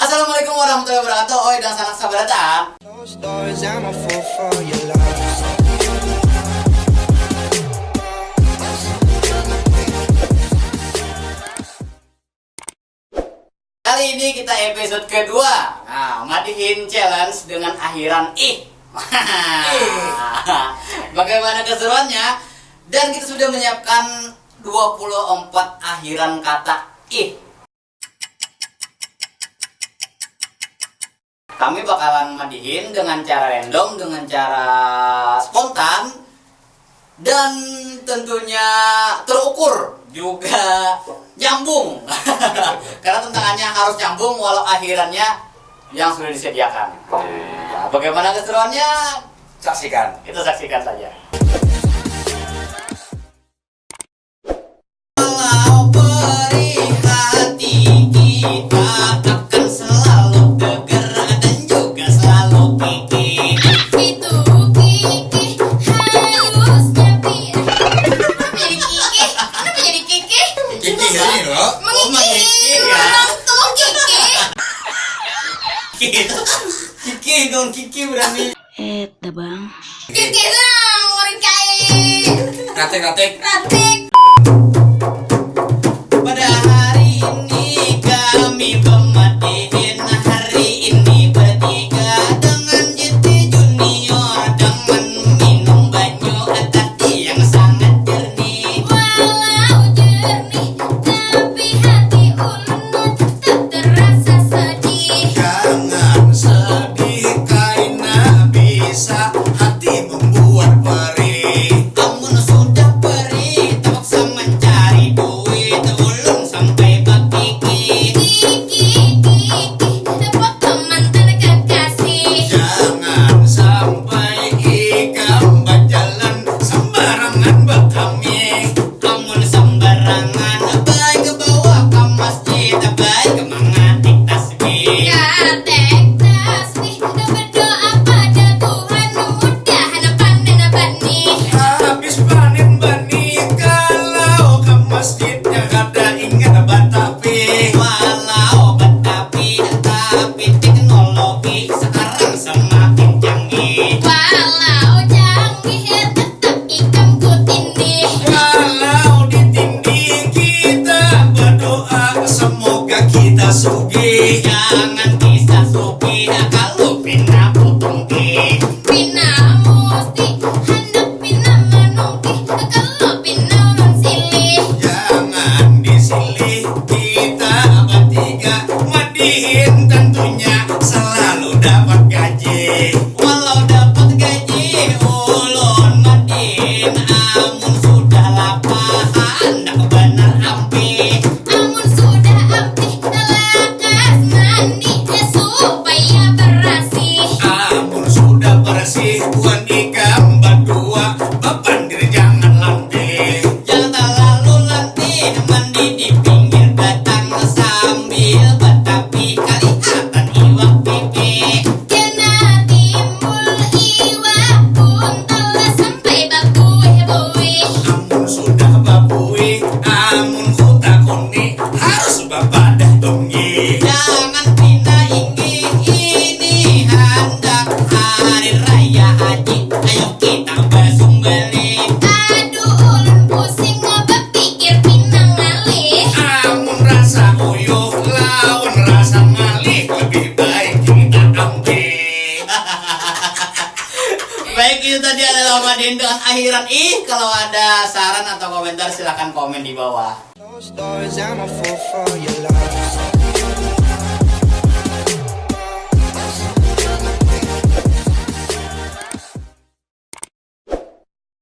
Assalamualaikum warahmatullahi wabarakatuh. Oi dan salam sahabat datang. Kali ini kita episode kedua. Nah, Madihin challenge dengan akhiran ih. Bagaimana keseruannya? Dan kita sudah menyiapkan 24 akhiran kata ih. Kami bakalan madihin dengan cara random, dengan cara spontan, dan tentunya terukur juga nyambung. Karena tantangannya harus nyambung walau akhirannya yang sudah disediakan. Nah, bagaimana keseruannya? Saksikan. Kita saksikan saja. Kiki berani. Bang. Kiki dong, orang kaya. Ratik. Pada hari ini kami pemadihin. Hari ini bertiga dengan JT Junior, dengan minum banyu hati yang sangat jernih. Walau jernih, tapi hati ulun tetap terasa sedih. Jangan sedih karena bisa hati membuat perih. Amun sudah perih, terpaksa mencari duit. Ulun sampai bakiki. Kiki, dapat teman dan kekasih. Jangan sampai ikam berjalan sembarangan bekami. Amun sembarangan, baik ke bawah ke masjid, baik ke mengatik tasbih. Katek tasbih, berdoa pada Tuhan, mudahan panen bani. Habis panen bani kalau ke masjidnya kada ingat batapi. Walau betapi, tapi teknologi sekarang semakin canggih. Walau canggih, tetap ikam ku tindih. Walau ditindih kita berdoa semoga kita sugih. Jangan kisah suki, kalau pina putungki. Pina musti, hendak pina menungki. Kalau pina ulun silih. Jangan disilih kita bertiga madihin tentunya selalu dapat gaji. Walau dapat gaji, ulun madin. Amun sudah lapar, hendak benar ampi. Amun sudah abdi, lakas mandi supaya berasih. Amun sudah bersih buan ikam berdua bepandir jangan landai. Jangan terlalu letih, mandi di pinggir batang sambil betapi kelihatan iwak pipi. Kena timbul iwak pun telah sampai babuih-buih. Amun sudah babui, amun huta kuni harus babadah tongi. Jangan pina ingin ini hendak hari raya haji. Ayo kita bersembelih. Aduh ulun pusing berpikir pinang ngalih. Amun rasa uyuh lawan rasa malih lebih baik kita ambil. Baik, itu tadi adalah Madin dengan akhiran ih. Kalau ada saran atau komentar silahkan komen di bawah. Those doors, I'm a fool for your love.